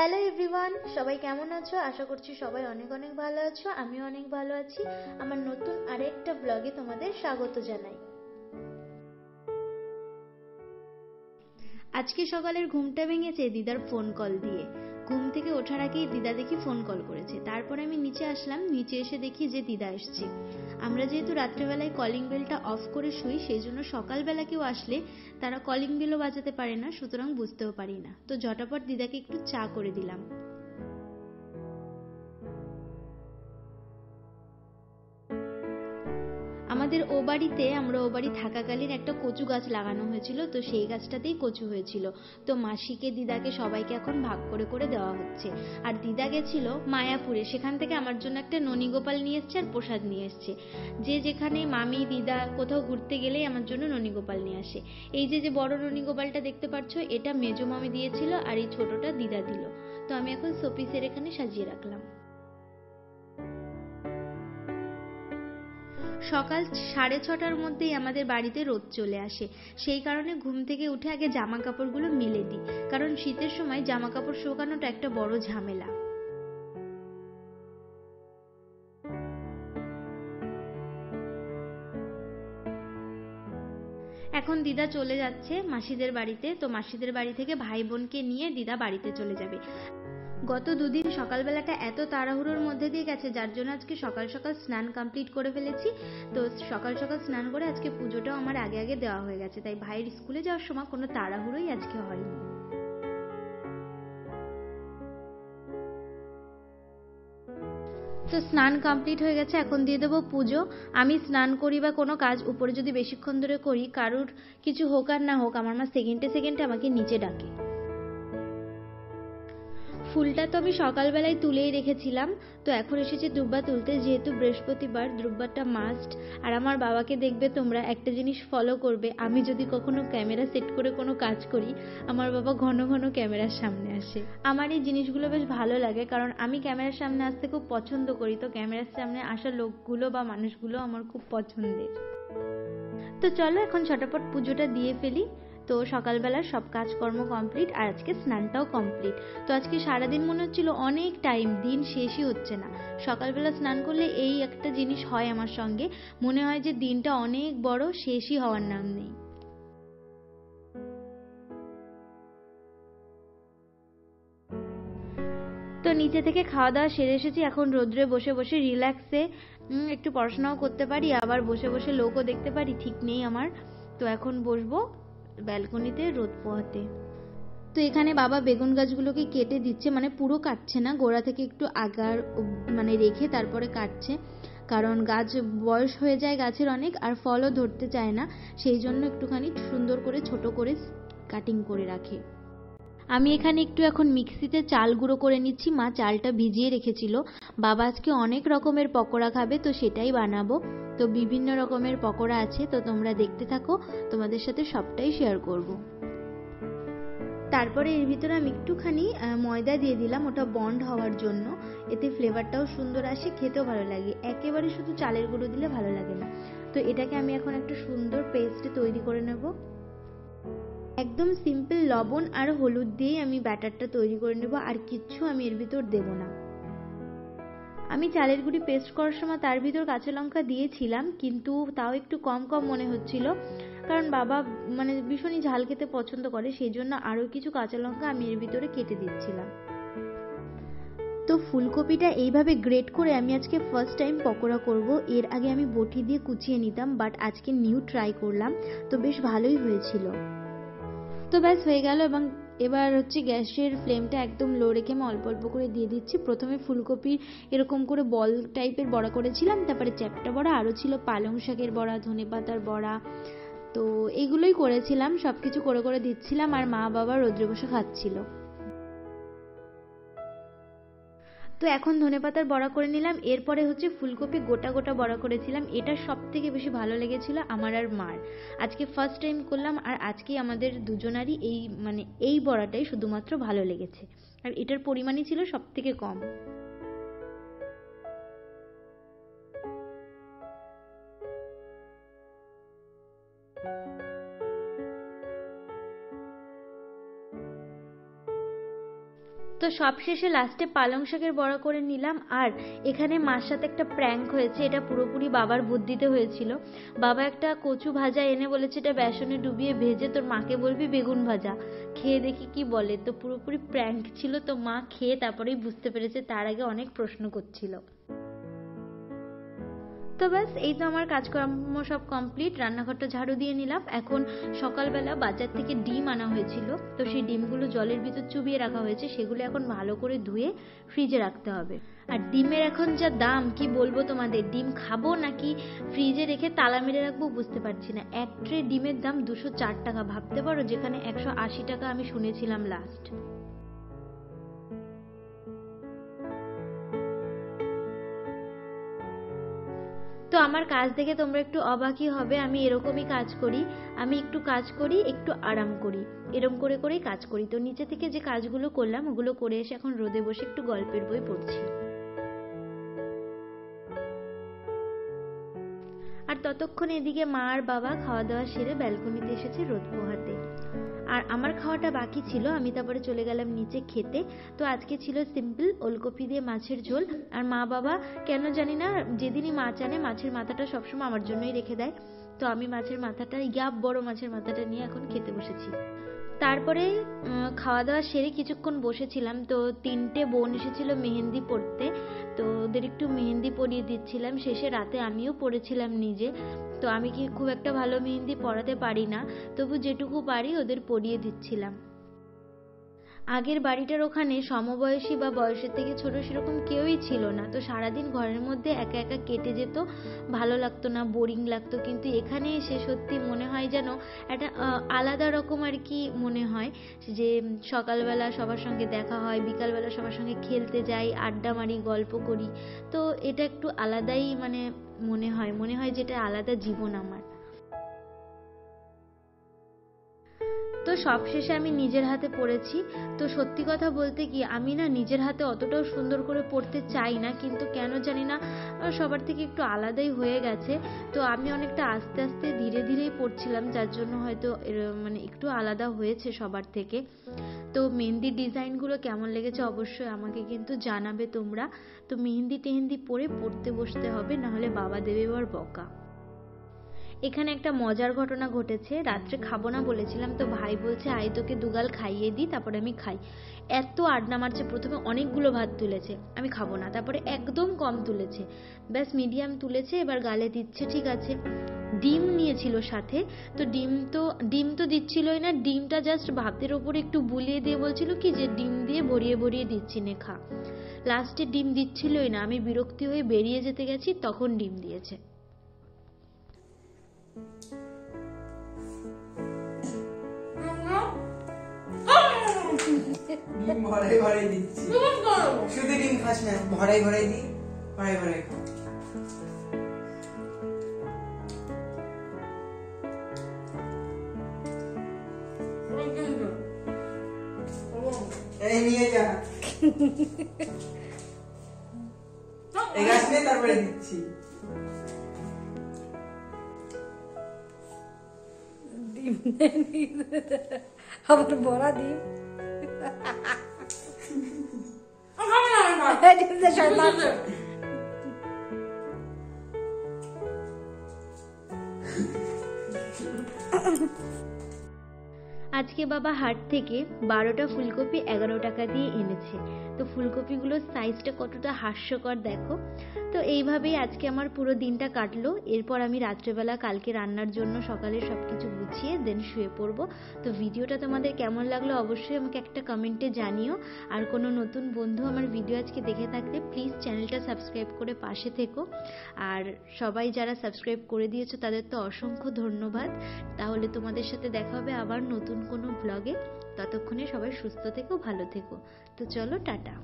Hello everyone, সবাই কেমন আছো? আশা করছি সবাই অনেক অনেক ভালো আছো। আমিও অনেক ভালো আছি। আমার নতুন আরেকটা ব্লগে তোমাদের স্বাগত জানাই। আজকে সকালের ঘুমটা ভেঙেছে দিদার ফোন কল দিয়ে। ঘুম থেকে ওঠার আগেই দিদা দেখি ফোন কল করেছে। তারপর আমি নিচে আসলাম। নিচে এসে দেখি যে দিদা এসছে। আমরা যেহেতু রাত্রেবেলায় কলিং বেলটা অফ করে শুই, সেই জন্য সকালবেলা কেউ আসলে তারা কলিং বেলও বাজাতে পারে না, সুতরাং বুঝতেও পারি না। তো ঝটাপট দিদাকে একটু চা করে দিলাম। আমাদের ও বাড়ি থাকাকালীন একটা কচু গাছ লাগানো হয়েছিল, তো সেই গাছটাতেই কচু হয়েছিল। তো মাসিকে, দিদাকে, সবাইকে এখন ভাগ করে করে দেওয়া হচ্ছে। আর দিদা গেছিল মায়াপুরে, সেখান থেকে আমার জন্য একটা ননীগোপাল নিয়ে এসছে আর প্রসাদ নিয়ে এসছে। যে যেখানে মামি, দিদা কোথাও ঘুরতে গেলেই আমার জন্য ননীগোপাল নিয়ে আসে। এই যে যে বড় ননীগোপালটা দেখতে পাচ্ছ, এটা মেজো মামি দিয়েছিল, আর এই ছোটটা দিদা দিল। তো আমি এখন শোপিসের এখানে সাজিয়ে রাখলাম। সকাল 6:30টার মধ্যেই আমাদের বাড়িতে রোদ চলে আসে। সেই কারণে ঘুম থেকে উঠে আগে জামা কাপড়গুলো মেলে দিই, কারণ শীতের সময় জামা কাপড় শুকানোটা একটা বড় ঝামেলা। এখন দিদা চলে যাচ্ছে মাসিদের বাড়িতে। তো মাসিদের বাড়ি থেকে ভাই বোনকে নিয়ে দিদা বাড়িতে চলে যাবে। গত দুদিন সকালবেলাটা এত তাড়াহুড়োর মধ্যে দিয়ে গেছে, যার জন্য আজকে সকাল সকাল স্নান কমপ্লিট করে ফেলেছি। তো সকাল সকাল স্নান করে আজকে পুজোটাও আমার আগে আগে দেওয়া হয়ে গেছে, তাই ভাইয়ের স্কুলে যাওয়ার সময় কোনো তাড়াহুড়োই আজকে হয়নি। তো স্নান কমপ্লিট হয়ে গেছে, এখন দিয়ে দেবো পুজো। আমি স্নান করি বা কোনো কাজ উপরে যদি বেশিক্ষণ ধরে করি, কারুর কিছু হোক আর না হোক, আমার মা সেকেন্ডে সেকেন্ডে আমাকে নিচে ডাকে। ফুলটা তো আমি সকালবেলায় তুলেই রেখেছিলাম। তো এখন এসেছি দুব্বা তুলতে, যেহেতু বৃহস্পতিবার, দুব্বাটা মাস্ট। আর আমার বাবাকে দেখবে তোমরা, একটা জিনিস ফলো করবে, আমি যদি কখনো ক্যামেরা সেট করে কোনো কাজ করি, আমার বাবা ঘন ঘন ক্যামেরার সামনে আসে। আমার এই জিনিসগুলো বেশ ভালো লাগে, কারণ আমি ক্যামেরার সামনে আসতে খুব পছন্দ করি। তো ক্যামেরার সামনে আসা লোকগুলো বা মানুষগুলো আমার খুব পছন্দের। তো চলো এখন ঝটাপট পুজোটা দিয়ে ফেলি। তো সকালবেলার সব কাজকর্ম কমপ্লিট, আর আজকে স্নানটাও কমপ্লিট। তো আজকে সারাদিন মনে হচ্ছিল অনেক টাইম, দিন শেষই হচ্ছে না। সকালবেলা স্নান করলে এই একটা জিনিস হয় আমার সঙ্গে, মনে হয় যে দিনটা অনেক বড়, শেষই হওয়ার নাম নেই। তো নিচে থেকে খাওয়া দাওয়া সেরে এসেছি। এখন রোদ্রে বসে বসে রিল্যাক্সে একটু পড়াশোনাও করতে পারি, আবার বসে বসে লোকও দেখতে পারি, ঠিক নেই আমার। তো এখন বসবো ব্যালকনিতে রোদ পোহাতে। তো এখানে বাবা বেগুন গাছগুলোকে কেটে দিচ্ছে, মানে পুরো কাটছে না, গোড়া থেকে একটু আগার মানে রেখে তারপরে কাটছে। কারণ গাছ বয়স হয়ে যায় গাছের অনেক, আর ফলও ধরতে চায় না, সেই জন্য একটুখানি সুন্দর করে ছোট করে কাটিং করে রাখে। আমি এখানে একটু এখন মিক্সিতে চাল গুঁড়ো করে নিচ্ছি। মা চালটা ভিজিয়ে রেখেছিল। বাবা আজকে অনেক রকমের পকোড়া খাবে, তো সেটাই বানাবো। তো বিভিন্ন রকমের পকোড়া আছে, তো তোমরা দেখতে থাকো, তোমাদের সাথে সবটাই শেয়ার করব। তারপরে এর ভিতরে আমি একটুখানি ময়দা দিয়ে দিলাম, ওটা বন্ড হওয়ার জন্য। এতে ফ্লেভারটাও সুন্দর আসে, খেতেও ভালো লাগে। একেবারে শুধু চালের গুঁড়ো দিলে ভালো লাগে না। তো এটাকে আমি এখন একটা সুন্দর পেস্ট তৈরি করে নেব। একদম সিম্পল লবণ আর হলুদ দিয়েই আমি ব্যাটারটা তৈরি করে নেব, আর কিচ্ছু আমি এর ভিতর দেব না। আমি চালের গুঁড়ি পেস্ট করার সময় তার ভিতর কাঁচা লঙ্কা দিয়েছিলাম, কিন্তু তাও একটু কম কম মনে হচ্ছিল, কারণ বাবা মানে ভীষণই ঝাল খেতে পছন্দ করে, সেই জন্য আরও কিছু কাঁচা লঙ্কা আমি এর ভিতরে কেটে দিচ্ছিলাম। তো ফুলকপিটা এইভাবে গ্রেট করে আমি আজকে ফার্স্ট টাইম পকোড়া করব। এর আগে আমি বটি দিয়ে কুচিয়ে নিতাম, বাট আজকে নিউ ট্রাই করলাম, তো বেশ ভালোই হয়েছিল। তো ব্যাস হয়ে গেল। এবং এবার হচ্ছে গ্যাসের ফ্লেমটা একদম লো রেখে আমি অল্প অল্প করে দিয়ে দিচ্ছি। প্রথমে ফুলকপি এরকম করে বল টাইপের বড়া করেছিলাম, তারপরে চ্যাপ্টা বড়া, আরও ছিল পালং শাকের বড়া, ধনেপাতার বড়া। তো এইগুলোই করেছিলাম, সব কিছু করে করে দিচ্ছিলাম, আর মা বাবা রোদ্রে বসে খাচ্ছিল। তো এখন ধনেপাতার বড়া করে নিলাম। এরপরে হচ্ছে ফুলকপি গোটা গোটা বড়া করেছিলাম। এটা সব থেকে বেশি ভালো লেগেছিল আমার আর মার। আজকে ফার্স্ট টাইম করলাম, আর আজকেই আমাদের দুজনারই এই বড়াটাই শুধুমাত্র ভালো লেগেছে, আর এটার পরিমাণই ছিল সব থেকে কম। তো সবশেষে লাস্টে পালং শাকের বড়া করে নিলাম। আর এখানে মার সাথে একটা প্র্যাঙ্ক হয়েছে, এটা পুরোপুরি বাবার বুদ্ধিতে হয়েছিল। বাবা একটা কচু ভাজা এনে বলেছে এটা বেসনে ডুবিয়ে ভেজে তোর মাকে বলবি বেগুন ভাজা, খেয়ে দেখি কি বলে। তো পুরোপুরি প্র্যাঙ্ক ছিল, তো মা খেয়ে তারপরেই বুঝতে পেরেছে, তার আগে অনেক প্রশ্ন করছিল। তো ব্যাস, এই তো আমার কাজকর্ম সব কমপ্লিট, রান্নাঘরটা ঝাড়ু দিয়ে নিলাম। এখন সকালবেলা বাজার থেকে ডিম আনা হয়েছিল, তো সেই ডিমগুলো জলের ভিতর চুবিয়ে রাখা হয়েছে, সেগুলো এখন ভালো করে ধুয়ে ফ্রিজে রাখতে হবে। আর ডিমের এখন যা দাম কি বলবো তোমাদের, ডিম খাবো নাকি ফ্রিজে রেখে তালা মেরে রাখবো বুঝতে পারছি না। এক ট্রে ডিমের দাম 204 টাকা, ভাবতে পারো, যেখানে 180 টাকা আমি শুনেছিলাম লাস্ট। তো আমার কাজ দেখে তোমরা একটু অবাকই হবে, আমি এরকমই কাজ করি, আমি একটু কাজ করি একটু আরাম করি, এরকম করে করেই কাজ করি। তো নিচে থেকে যে কাজগুলো করলাম ওগুলো করে এসে এখন রোদে বসে একটু গল্পের বই পড়ছি। আর ততক্ষণ এদিকে মা আর বাবা খাওয়া দাওয়া সেরে ব্যালকনিতে এসেছে রোদ পোহাতে। আর আমার খাওয়াটা বাকি ছিল, আমি তারপরে চলে গেলাম নিচে খেতে। তো আজকে ছিল সিম্পল ওলকপি দিয়ে মাছের ঝোল। আর মা বাবা কেন জানি না যেদিনই মাছ আনে মাছের মাথাটা সবসময় আমার জন্যই রেখে দেয়। তো আমি মাছের মাথাটা, ইয়াব বড় মাছের মাথাটা নিয়ে এখন খেতে বসেছি। তারপরে খাওয়া দাওয়া সেরে কিছুক্ষণ বসেছিলাম, তো 3টে বোন এসেছিল মেহেন্দি পড়তে, তো ওদের একটু মেহেন্দি পরিয়ে দিচ্ছিলাম। শেষে রাতে আমিও পড়েছিলাম নিজে। তো আমি কি খুব একটা ভালো মেহেন্দি পরাতে পারি না, তবু যেটুকু পারি ওদের পরিয়ে দিচ্ছিলাম। আগের বাড়িটার ওখানে সমবয়সী বা বয়সের থেকে ছোট সেরকম কেউই ছিল না, তো সারাদিন ঘরের মধ্যে একা একা কেটে যেত, ভালো লাগতো না, বোরিং লাগতো। কিন্তু এখানে এসে সত্যি মনে হয় যেন একটা আলাদা রকম আর কি মনে হয়, যে সকালবেলা সবার সঙ্গে দেখা হয়, বিকালবেলা সবার সঙ্গে খেলতে যাই, আড্ডা মারি, গল্প করি। তো এটা একটু আলাদাই মানে মনে হয় যেটা আলাদা জীবন আমার। তো সবশেষে আমি নিজের হাতে পড়েছি। তো সত্যি কথা বলতে কি, আমি না নিজের হাতে অতটাও সুন্দর করে পড়তে চাই না, কিন্তু কেন জানি না সবার থেকে একটু আলাদাই হয়ে গেছে। তো আমি অনেকটা আস্তে আস্তে ধীরে ধীরেই পড়ছিলাম, যার জন্য হয়তো মানে একটু আলাদা হয়েছে সবার থেকে। তো মেহেন্দির ডিজাইনগুলো কেমন লেগেছে অবশ্যই আমাকে কিন্তু জানাবে তোমরা। তো মেহেন্দি টেহেন্দি পরে পড়তে বসতে হবে, নাহলে বাবা দেবে এবার বকা। এখানে একটা মজার ঘটনা ঘটেছে, রাত্রে খাবো না বলেছিলাম, তো ভাই বলছে আয় তোকে দুগাল খাইয়ে দিই তারপরে আমি খাই। এত আড্ডা মারছে, প্রথমে অনেকগুলো ভাত তুলেছে, আমি খাবো না, তারপরে একদম কম তুলেছে, ব্যাস মিডিয়াম তুলেছে, এবার গালে দিচ্ছে, ঠিক আছে। ডিম নিয়েছিল সাথে, তো ডিম তো দিচ্ছিলই না, ডিমটা জাস্ট ভাতের ওপরে একটু বুলিয়ে দিয়ে বলছিল কি যে ডিম দিয়ে ভরিয়ে ভরিয়ে দিচ্ছি নে খা। লাস্টে ডিম দিচ্ছিলই না, আমি বিরক্তি হয়ে বেরিয়ে যেতে গেছি, তখন ডিম দিয়েছে। ডিম ভরাই ভরাই দিচ্ছি, শুধু ডিম খাস না, ভরাই ভরাই দি, ভরাই ভরাই খা। এই নিয়ে যা, এই গাছ নিয়ে তারপরে দিচ্ছি। ডিম আবার বড়া ডিম আজকে বাবা হাট থেকে 12টা ফুলকপি 11 টাকা দিয়ে এনেছে। তো ফুলকপিগুলোর সাইজটা কতটা হাস্যকর দেখো। তো এইভাবেই আজকে আমার পুরো দিনটা কাটলো। এরপর আমি রাত্রেবেলা কালকে রান্নার জন্য সকালে সবকিছু গুছিয়ে দেন শুয়ে পড়বো। তো ভিডিওটা তোমাদের কেমন লাগলো অবশ্যই আমাকে একটা কমেন্টে জানিও। আর কোনো নতুন বন্ধু আমার ভিডিও আজকে দেখে থাকলে প্লিজ চ্যানেলটা সাবস্ক্রাইব করে পাশে থেকো। আর সবাই যারা সাবস্ক্রাইব করে দিয়েছো তাদের তো অসংখ্য ধন্যবাদ। তাহলে তোমাদের সাথে দেখা হবে আবার নতুন কোনো ব্লগে। ততক্ষণে সবাই সুস্থ থেকো, ভালো থেকো। তো চলো টাটা।